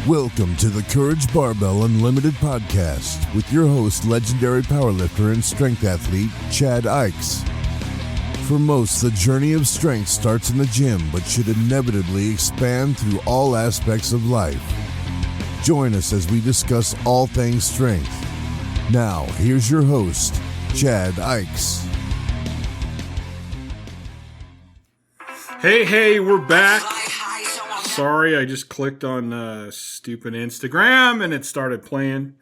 Welcome to the Courage Barbell Unlimited podcast with your host, legendary powerlifter and strength athlete, Chad Ikes. For most, the journey of strength starts in the gym, but should inevitably expand through all aspects of life. Join us as we discuss all things strength. Now, here's your host, Chad Ikes. Hey, we're back. Sorry, I just clicked on stupid Instagram and it started playing.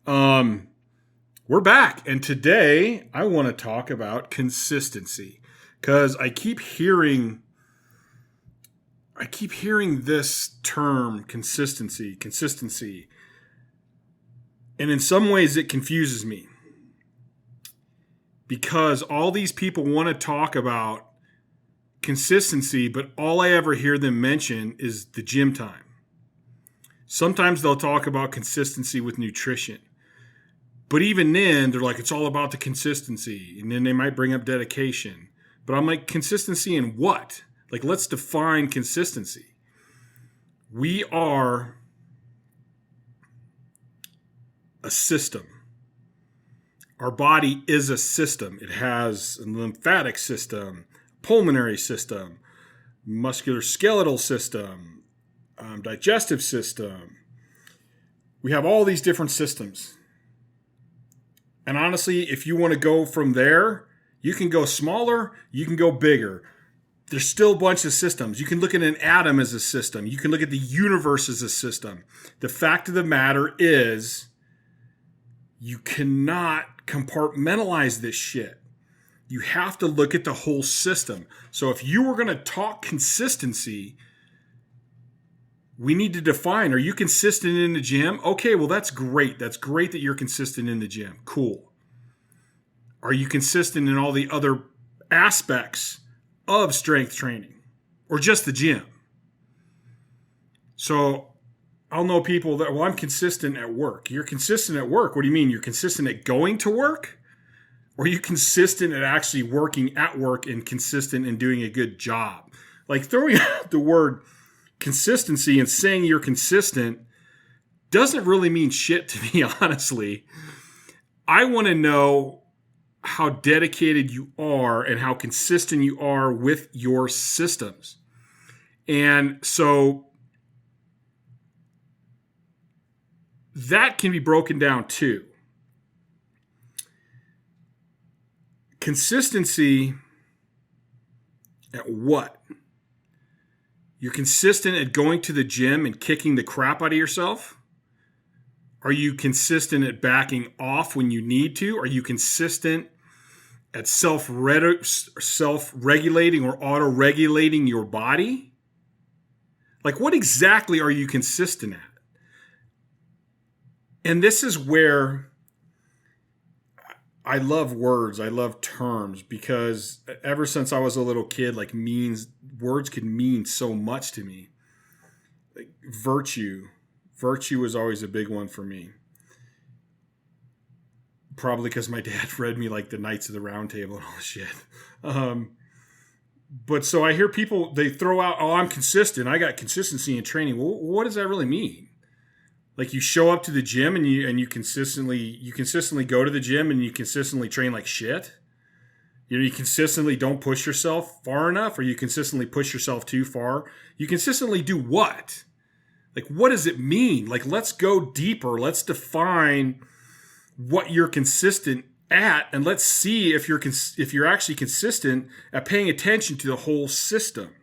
We're back, and today I want to talk about consistency because I keep hearing this term consistency, and in some ways it confuses me because all these people want to talk about consistency, but all I ever hear them mention is the gym time. Sometimes they'll talk about consistency with nutrition, but even then they're like, it's all about the consistency, and then they might bring up dedication. But I'm like, consistency in what? Like, let's define consistency. We are a system. Our body is a system. It has a lymphatic system, pulmonary system, musculoskeletal system, digestive system. We have all these different systems. And honestly, if you want to go from there, you can go smaller, you can go bigger. There's still a bunch of systems. You can look at an atom as a system. You can look at the universe as a system. The fact of the matter is, you cannot compartmentalize this shit. You have to look at the whole system. So if you were going to talk consistency, we need to define, are you consistent in the gym? Okay, well, that's great. That's great that you're consistent in the gym. Cool. Are you consistent in all the other aspects of strength training or just the gym? So I'll know people that, well, I'm consistent at work. You're consistent at work. What do you mean? You're consistent at going to work? Or are you consistent at actually working at work and consistent in doing a good job? Like, throwing out the word consistency and saying you're consistent doesn't really mean shit to me, honestly. I want to know how dedicated you are and how consistent you are with your systems. And so that can be broken down too. Consistency at what? You're consistent at going to the gym and kicking the crap out of yourself? Are you consistent at backing off when you need to? Are you consistent at self-regulating or auto-regulating your body? Like, what exactly are you consistent at? And this is where I love words. I love terms because ever since I was a little kid, like, words could mean so much to me. Like virtue was always a big one for me. Probably because my dad read me like the Knights of the Round Table and all this shit. But so I hear people, they throw out, oh, I'm consistent. I got consistency in training. Well, what does that really mean? Like, you show up to the gym and you consistently go to the gym and you consistently train like shit. You consistently don't push yourself far enough, or you consistently push yourself too far. You consistently do what? Like, what does it mean? Like, let's go deeper. Let's define what you're consistent at, and let's see if you're actually consistent at paying attention to the whole system.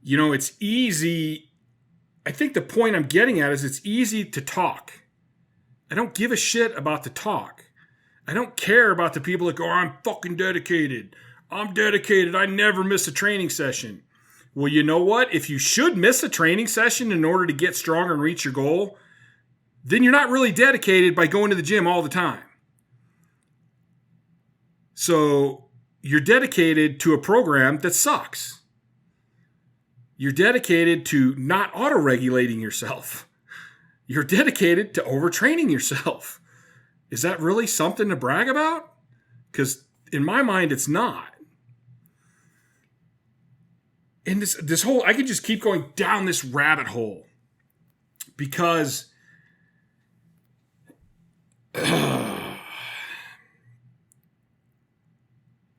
You know, it's easy. I think the point I'm getting at is it's easy to talk. I don't give a shit about the talk. I don't care about the people that go, I'm fucking dedicated. I'm dedicated. I never miss a training session. Well, you know what? If you should miss a training session in order to get stronger and reach your goal, then you're not really dedicated by going to the gym all the time. So you're dedicated to a program that sucks. You're dedicated to not auto-regulating yourself. You're dedicated to overtraining yourself. Is that really something to brag about? Because in my mind, it's not. And this whole, I could just keep going down this rabbit hole because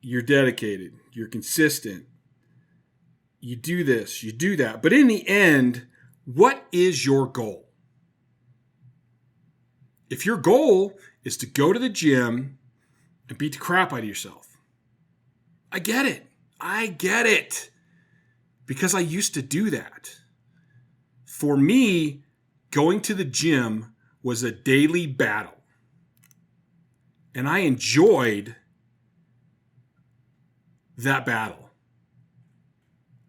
you're dedicated, you're consistent, you do this, you do that. But in the end, what is your goal? If your goal is to go to the gym and beat the crap out of yourself, I get it. I get it. Because I used to do that. For me, going to the gym was a daily battle. And I enjoyed that battle.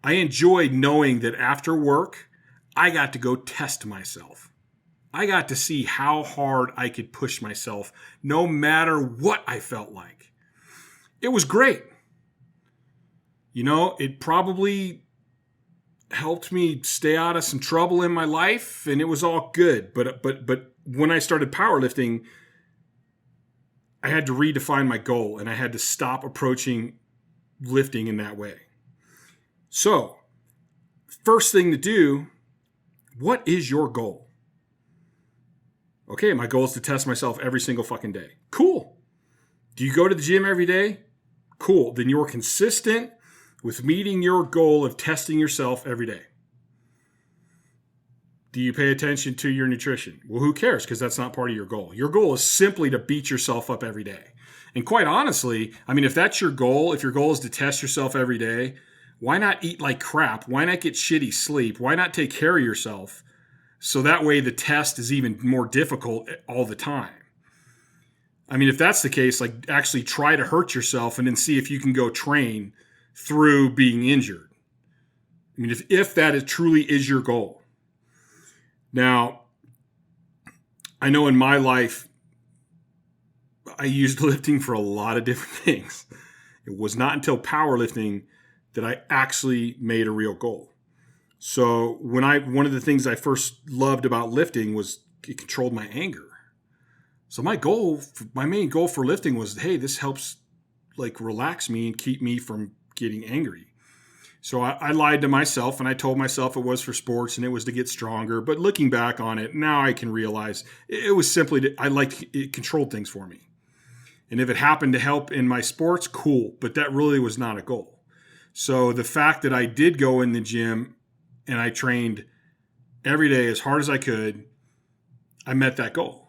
I enjoyed knowing that after work, I got to go test myself. I got to see how hard I could push myself, no matter what I felt like. It was great. You know, it probably helped me stay out of some trouble in my life, and it was all good. But when I started powerlifting, I had to redefine my goal, and I had to stop approaching lifting in that way. So, first thing to do, what is your goal? Okay, my goal is to test myself every single fucking day. Cool. Do you go to the gym every day? Cool. Then you're consistent with meeting your goal of testing yourself every day. Do you pay attention to your nutrition? Well, who cares? Because that's not part of your goal. Your goal is simply to beat yourself up every day. And quite honestly, I mean, if that's your goal, if your goal is to test yourself every day, why not eat like crap? Why not get shitty sleep? Why not take care of yourself? So that way the test is even more difficult all the time. I mean, if that's the case, like actually try to hurt yourself and then see if you can go train through being injured. I mean, if that is truly is your goal. Now, I know in my life, I used lifting for a lot of different things. It was not until powerlifting that I actually made a real goal. So one of the things I first loved about lifting was it controlled my anger. So my main goal for lifting was, hey, this helps like relax me and keep me from getting angry. So I lied to myself and I told myself it was for sports and it was to get stronger. But looking back on it, now I can realize it was simply it controlled things for me. And if it happened to help in my sports, cool. But that really was not a goal. So the fact that I did go in the gym and I trained every day as hard as I could, I met that goal.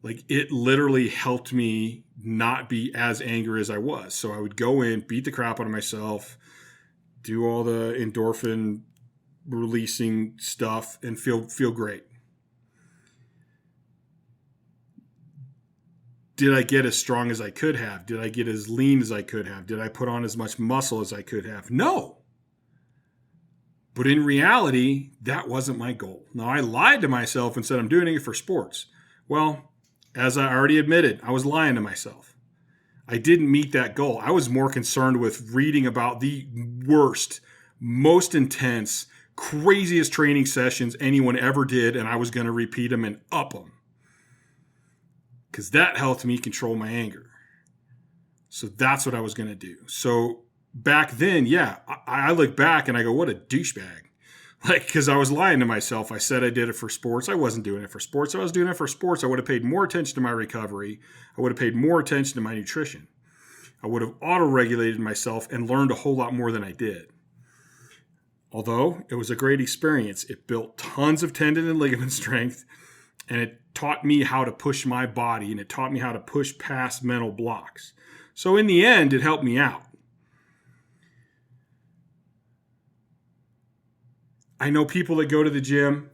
Like it literally helped me not be as angry as I was. So I would go in, beat the crap out of myself, do all the endorphin releasing stuff and feel great. Did I get as strong as I could have? Did I get as lean as I could have? Did I put on as much muscle as I could have? No. But in reality, that wasn't my goal. Now, I lied to myself and said I'm doing it for sports. Well, as I already admitted, I was lying to myself. I didn't meet that goal. I was more concerned with reading about the worst, most intense, craziest training sessions anyone ever did, and I was going to repeat them and up them. Because that helped me control my anger. So that's what I was going to do. So back then, yeah, I look back and I go, what a douchebag. Like, because I was lying to myself. I said I did it for sports. I wasn't doing it for sports. If I was doing it for sports, I would have paid more attention to my recovery. I would have paid more attention to my nutrition. I would have auto-regulated myself and learned a whole lot more than I did. Although it was a great experience. It built tons of tendon and ligament strength, and it taught me how to push my body, and it taught me how to push past mental blocks. So in the end, it helped me out. I know people that go to the gym,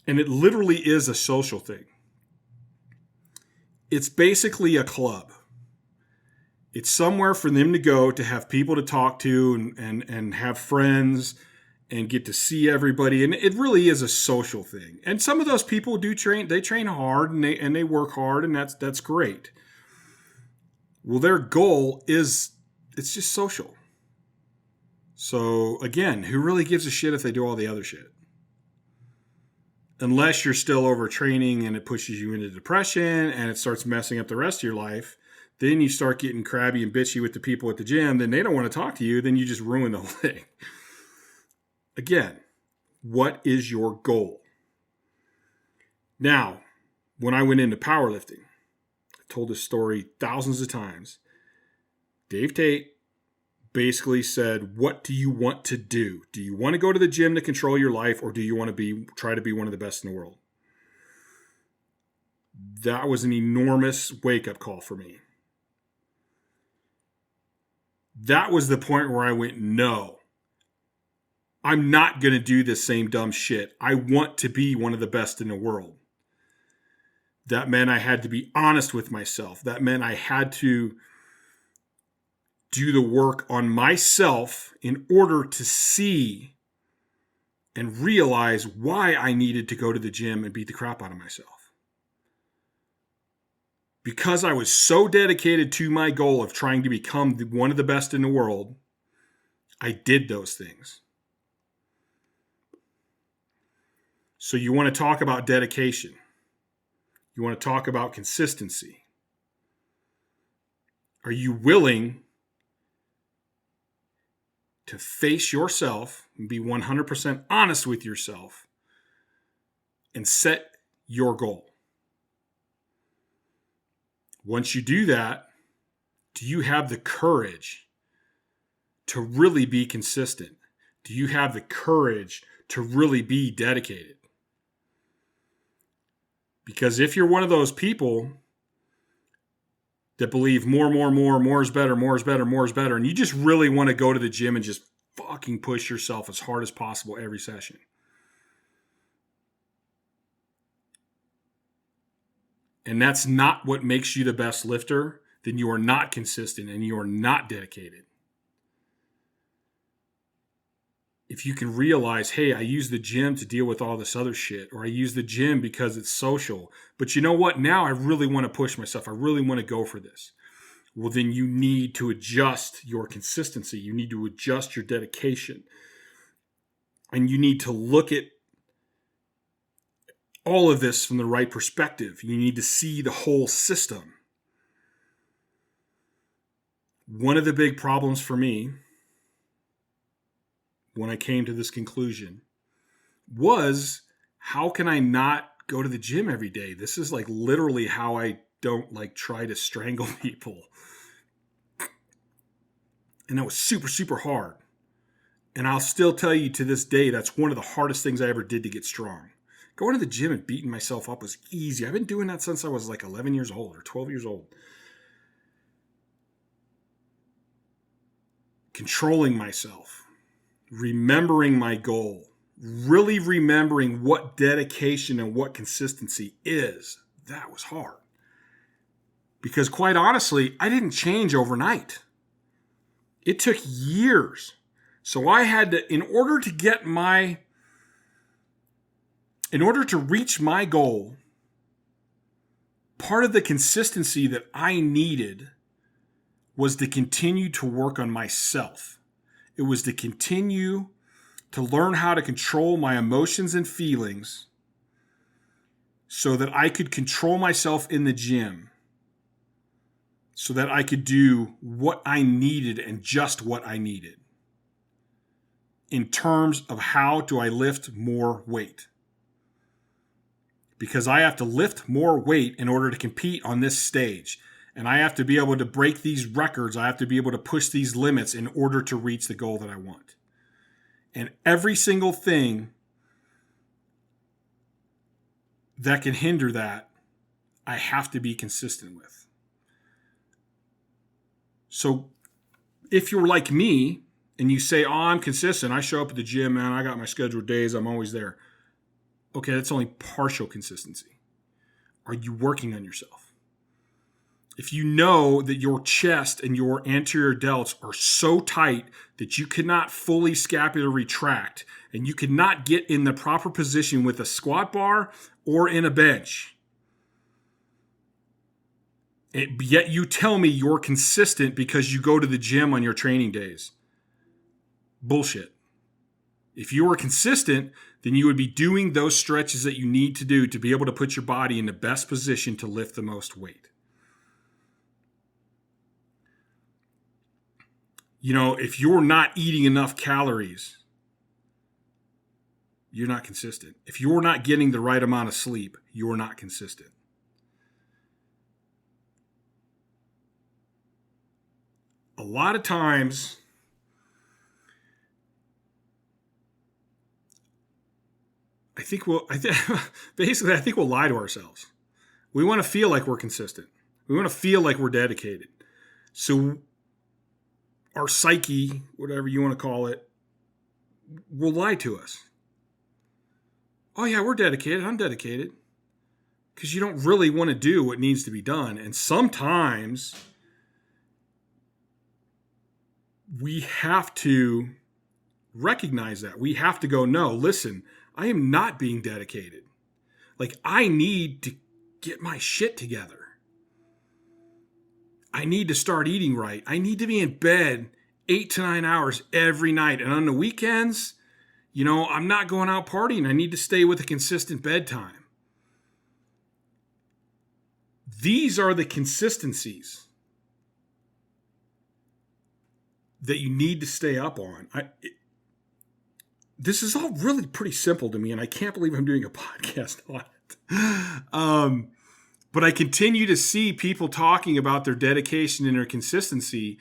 and it literally is a social thing. It's basically a club. It's somewhere for them to go to have people to talk to and have friends and get to see everybody. And it really is a social thing. And some of those people do train, they train hard and they work hard, and that's great. Well, their goal is, it's just social. So again, who really gives a shit if they do all the other shit? Unless you're still overtraining and it pushes you into depression and it starts messing up the rest of your life, Then you start getting crabby and bitchy with the people at the gym. Then they don't want to talk to you. Then you just ruin the whole thing. Again, what is your goal? Now, when I went into powerlifting, I told this story thousands of times. Dave Tate basically said, what do you want to do? Do you want to go to the gym to control your life, or do you want to try to be one of the best in the world? That was an enormous wake-up call for me. That was the point where I went, no, I'm not going to do this same dumb shit. I want to be one of the best in the world. That meant I had to be honest with myself. That meant I had to do the work on myself in order to see and realize why I needed to go to the gym and beat the crap out of myself. Because I was so dedicated to my goal of trying to become one of the best in the world, I did those things. So you want to talk about dedication. You want to talk about consistency. Are you willing to face yourself and be 100% honest with yourself and set your goal? Once you do that, do you have the courage to really be consistent? Do you have the courage to really be dedicated? Because if you're one of those people that believe more is better, and you just really want to go to the gym and just fucking push yourself as hard as possible every session, and that's not what makes you the best lifter, then you are not consistent and you are not dedicated. If you can realize, hey, I use the gym to deal with all this other shit, or I use the gym because it's social, but you know what? Now I really want to push myself. I really want to go for this. Well, then you need to adjust your consistency. You need to adjust your dedication. And you need to look at all of this from the right perspective. You need to see the whole system. One of the big problems for me when I came to this conclusion was, how can I not go to the gym every day? This is like literally how I don't like try to strangle people. And that was super, super hard. And I'll still tell you to this day, that's one of the hardest things I ever did to get strong. Going to the gym and beating myself up was easy. I've been doing that since I was like 11 years old or 12 years old. Controlling myself, remembering my goal, really remembering what dedication and what consistency is, that was hard. Because quite honestly, I didn't change overnight. It took years. So I had to, in order to reach my goal, part of the consistency that I needed was to continue to work on myself. It was to continue to learn how to control my emotions and feelings so that I could control myself in the gym, so that I could do what I needed and just what I needed in terms of how do I lift more weight. Because I have to lift more weight in order to compete on this stage. And I have to be able to break these records. I have to be able to push these limits in order to reach the goal that I want. And every single thing that can hinder that, I have to be consistent with. So if you're like me and you say, oh, I'm consistent, I show up at the gym, man, I got my scheduled days, I'm always there. Okay, that's only partial consistency. Are you working on yourself? If you know that your chest and your anterior delts are so tight that you cannot fully scapular retract and you cannot get in the proper position with a squat bar or in a bench, yet you tell me you're consistent because you go to the gym on your training days. Bullshit. If you were consistent, then you would be doing those stretches that you need to do to be able to put your body in the best position to lift the most weight. If you're not eating enough calories, you're not consistent. If you're not getting the right amount of sleep, you're not consistent. A lot of times, I think we'll lie to ourselves. We want to feel like we're consistent. We want to feel like we're dedicated. So our psyche, whatever you want to call it, will lie to us. Oh yeah, we're dedicated. I'm dedicated. Because you don't really want to do what needs to be done. And sometimes we have to recognize that. We have to go, no, listen, I am not being dedicated. Like, I need to get my shit together. I need to start eating right. I need to be in bed 8 to 9 hours every night. And on the weekends, I'm not going out partying. I need to stay with a consistent bedtime. These are the consistencies that you need to stay up on. This is all really pretty simple to me, and I can't believe I'm doing a podcast on it. But I continue to see people talking about their dedication and their consistency,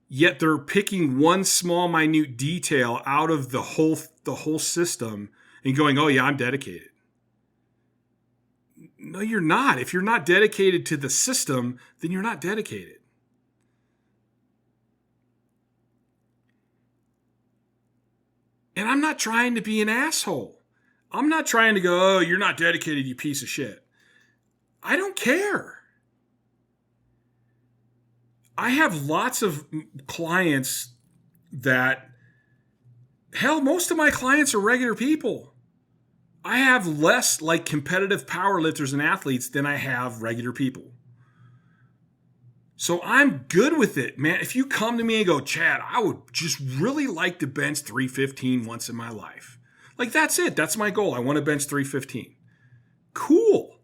yet they're picking one small, minute detail out of the whole system and going, oh yeah, I'm dedicated. No, you're not. If you're not dedicated to the system, then you're not dedicated. And I'm not trying to be an asshole. I'm not trying to go, oh, you're not dedicated, you piece of shit. I don't care. I have lots of clients that, hell, most of my clients are regular people. I have less like competitive powerlifters and athletes than I have regular people. So I'm good with it, man. If you come to me and go, Chad, I would just really like to bench 315 once in my life. Like, that's it. That's my goal. I want to bench 315. Cool.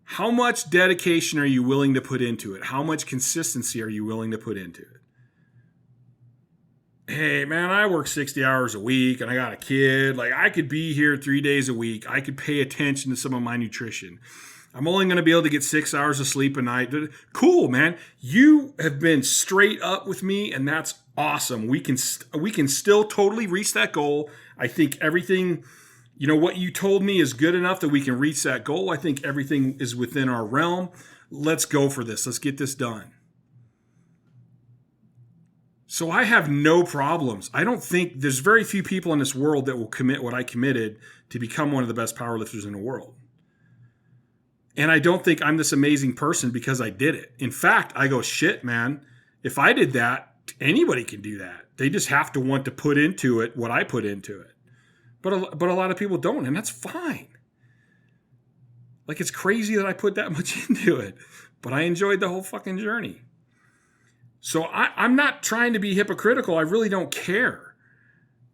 How much dedication are you willing to put into it? How much consistency are you willing to put into it? Hey, man, I work 60 hours a week and I got a kid. Like, I could be here 3 days a week. I could pay attention to some of my nutrition. I'm only going to be able to get 6 hours of sleep a night. Cool, man. You have been straight up with me, and that's awesome. We can still totally reach that goal. I think everything, what you told me is good enough that we can reach that goal. I think everything is within our realm. Let's go for this. Let's get this done. So I have no problems. I don't think there's very few people in this world that will commit what I committed to become one of the best powerlifters in the world. And I don't think I'm this amazing person because I did it. In fact, I go, shit, man, if I did that, anybody can do that. They just have to want to put into it what I put into it. But a lot of people don't, and that's fine. Like, it's crazy that I put that much into it. But I enjoyed the whole fucking journey. So I'm not trying to be hypocritical. I really don't care.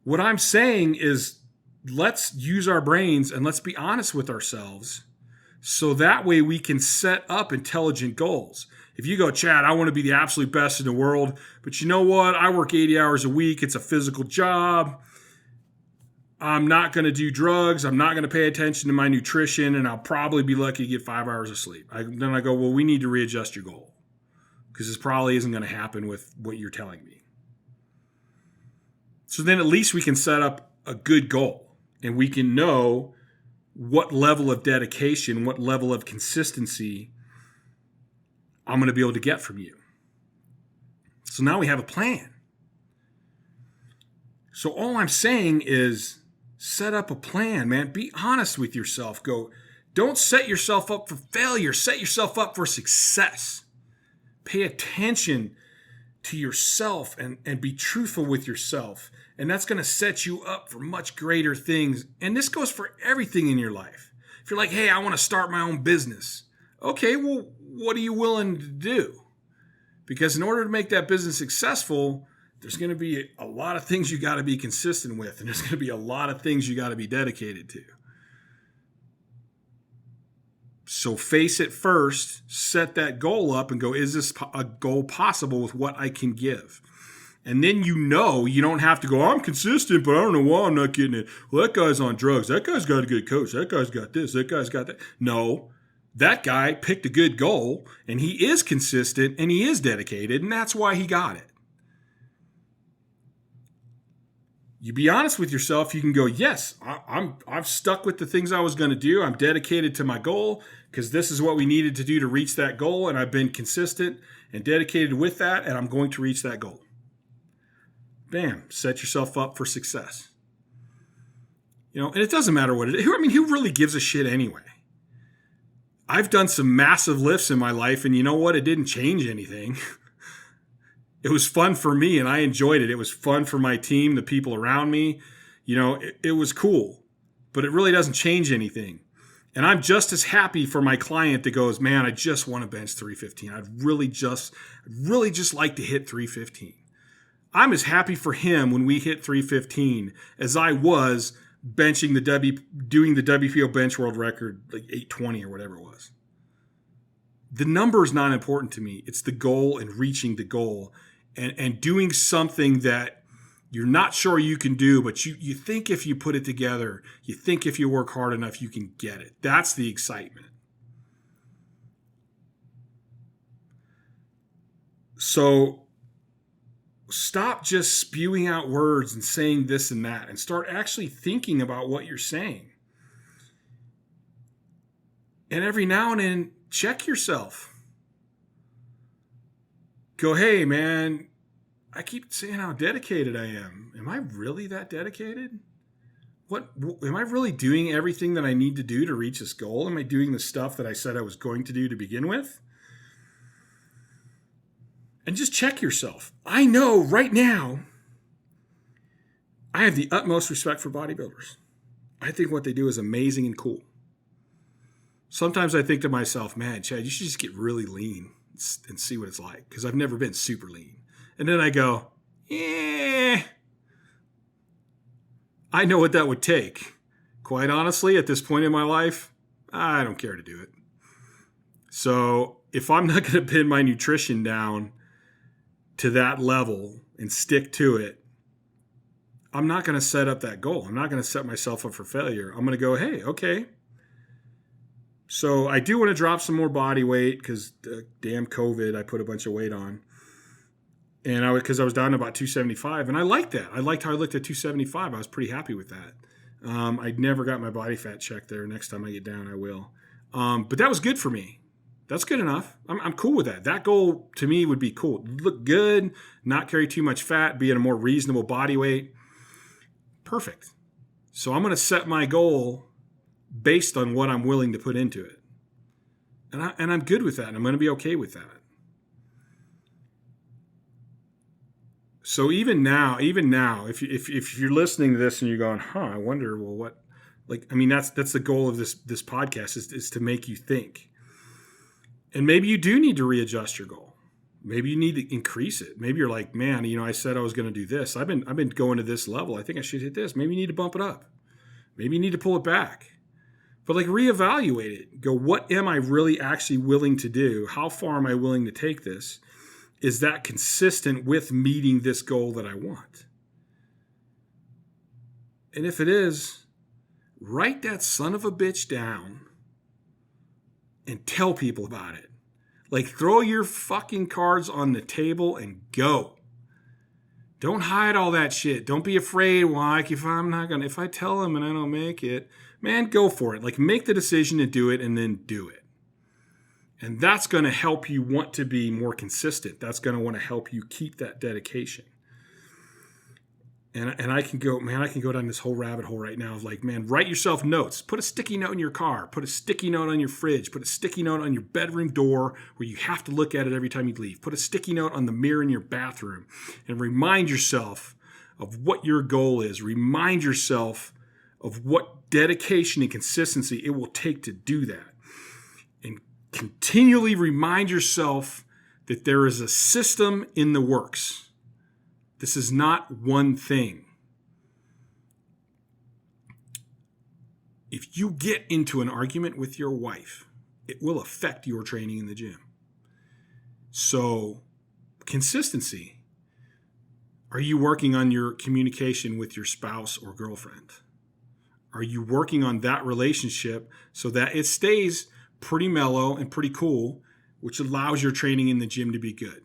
What I'm saying is, let's use our brains and let's be honest with ourselves. So that way we can set up intelligent goals. If you go, Chad, I want to be the absolute best in the world, but you know what? I work 80 hours a week. It's a physical job. I'm not going to do drugs. I'm not going to pay attention to my nutrition, and I'll probably be lucky to get 5 hours of sleep. Then I go, well, we need to readjust your goal because this probably isn't going to happen with what you're telling me. So then at least we can set up a good goal, and we can know what level of dedication, what level of consistency I'm going to be able to get from you. So now we have a plan. So all I'm saying is set up a plan, man. Be honest with yourself. Don't set yourself up for failure. Set yourself up for success. Pay attention to yourself and be truthful with yourself. And that's going to set you up for much greater things. And this goes for everything in your life. If you're like, hey, I want to start my own business. Okay, well, what are you willing to do? Because in order to make that business successful, there's going to be a lot of things you got to be consistent with. And there's going to be a lot of things you got to be dedicated to. So face it first, set that goal up and go, is this a goal possible with what I can give? And then you don't have to go, I'm consistent, but I don't know why I'm not getting it. Well, that guy's on drugs. That guy's got a good coach. That guy's got this. That guy's got that. No, that guy picked a good goal, and he is consistent, and he is dedicated, and that's why he got it. You be honest with yourself, you can go, yes, I've stuck with the things I was going to do. I'm dedicated to my goal because this is what we needed to do to reach that goal, and I've been consistent and dedicated with that, and I'm going to reach that goal. Bam, set yourself up for success. And it doesn't matter what it is. Who really gives a shit anyway? I've done some massive lifts in my life, and you know what? It didn't change anything. It was fun for me, and I enjoyed it. It was fun for my team, the people around me. It was cool, but it really doesn't change anything. And I'm just as happy for my client that goes, man, I just want to bench 315. I'd really just like to hit 315. I'm as happy for him when we hit 315 as I was benching doing the WPO bench world record, like 820 or whatever it was. The number is not important to me. It's the goal and reaching the goal and doing something that you're not sure you can do, but you think if you put it together, you think if you work hard enough, you can get it. That's the excitement. So stop just spewing out words and saying this and that, and start actually thinking about what you're saying. And every now and then, check yourself. Go, hey, man, I keep saying how dedicated I am. Am I really that dedicated? Am I really doing everything that I need to do to reach this goal? Am I doing the stuff that I said I was going to do to begin with? And just check yourself. I know right now, I have the utmost respect for bodybuilders. I think what they do is amazing and cool. Sometimes I think to myself, man, Chad, you should just get really lean and see what it's like, because I've never been super lean. And then I go, I know what that would take. Quite honestly, at this point in my life, I don't care to do it. So if I'm not going to pin my nutrition down to that level and stick to it, I'm not going to set up that goal. I'm not going to set myself up for failure. I'm going to go, hey, okay. So I do want to drop some more body weight because damn COVID, I put a bunch of weight on. And because I was down to about 275, and I liked that. I liked how I looked at 275. I was pretty happy with that. I never got my body fat checked there. Next time I get down, I will. But that was good for me. That's good enough. I'm cool with that. That goal to me would be cool. Look good, not carry too much fat, be at a more reasonable body weight. Perfect. So I'm going to set my goal based on what I'm willing to put into it. And I'm good with that. And I'm going to be okay with that. So even now, if you're listening to this and you're going, I wonder, well, what, that's the goal of this podcast is to make you think. And maybe you do need to readjust your goal. Maybe you need to increase it. Maybe you're like, man, I said I was going to do this. I've been going to this level. I think I should hit this. Maybe you need to bump it up. Maybe you need to pull it back. But reevaluate it. Go, what am I really actually willing to do? How far am I willing to take this? Is that consistent with meeting this goal that I want? And if it is, write that son of a bitch down and tell people about it. Throw your fucking cards on the table and go. Don't hide all that shit. Don't be afraid. If I tell them and I don't make it, man, go for it. Make the decision to do it and then do it. And that's going to help you want to be more consistent. That's going to want to help you keep that dedication. And I can go down this whole rabbit hole right now of write yourself notes. Put a sticky note in your car. Put a sticky note on your fridge. Put a sticky note on your bedroom door where you have to look at it every time you leave. Put a sticky note on the mirror in your bathroom and remind yourself of what your goal is. Remind yourself of what dedication and consistency it will take to do that. And continually remind yourself that there is a system in the works. This is not one thing. If you get into an argument with your wife it will affect your training in the gym. So, consistency. Are you working on your communication with your spouse or girlfriend? Are you working on that relationship so that it stays pretty mellow and pretty cool, which allows your training in the gym to be good?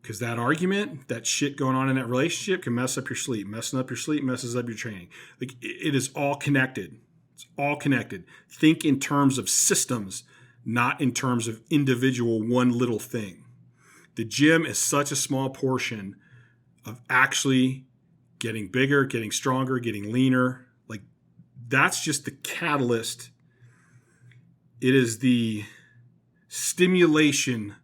Because that argument, that shit going on in that relationship can mess up your sleep. Messing up your sleep messes up your training. Like, it is all connected. It's all connected. Think in terms of systems, not in terms of individual one little thing. The gym is such a small portion of actually getting bigger, getting stronger, getting leaner. Like, that's just the catalyst. It is the stimulation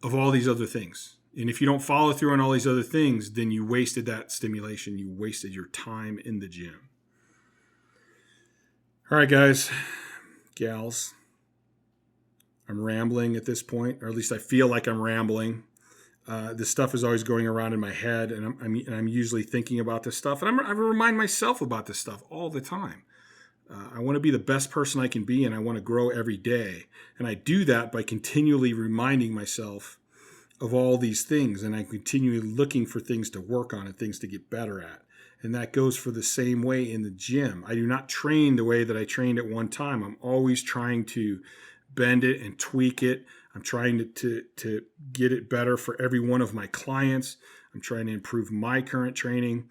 of all these other things. And if you don't follow through on all these other things, then you wasted that stimulation. You wasted your time in the gym. All right, guys, gals. I'm rambling at this point, or at least I feel like I'm rambling. This stuff is always going around in my head, and I'm usually thinking about this stuff. And I remind myself about this stuff all the time. I want to be the best person I can be, and I want to grow every day. And I do that by continually reminding myself of all these things, and I'm continually looking for things to work on and things to get better at. And that goes for the same way in the gym. I do not train the way that I trained at one time. I'm always trying to bend it and tweak it. I'm trying to get it better for every one of my clients. I'm trying to improve my current training.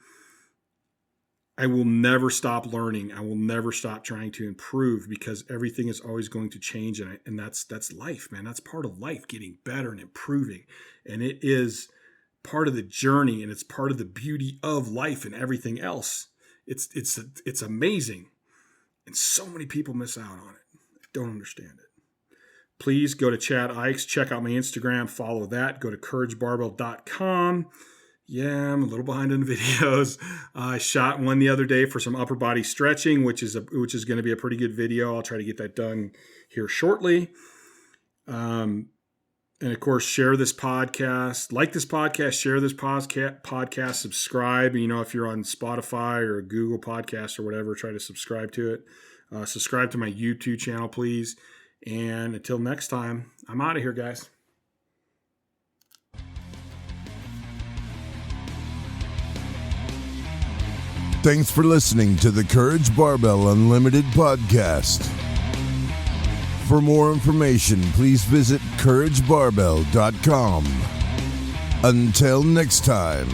I will never stop learning. I will never stop trying to improve, because everything is always going to change. And that's life, man. That's part of life, getting better and improving. And it is part of the journey, and it's part of the beauty of life and everything else. It's amazing. And so many people miss out on it. I don't understand it. Please go to Chad Ikes, check out my Instagram, follow that. Go to couragebarbell.com. Yeah, I'm a little behind on the videos. I shot one the other day for some upper body stretching, which is going to be a pretty good video. I'll try to get that done here shortly. And of course, share this podcast, like this podcast, share this podcast, subscribe. You know, if you're on Spotify or Google Podcasts or whatever, try to subscribe to it. Subscribe to my YouTube channel, please. And until next time, I'm out of here, guys. Thanks for listening to the Courage Barbell Unlimited podcast. For more information, please visit couragebarbell.com. Until next time.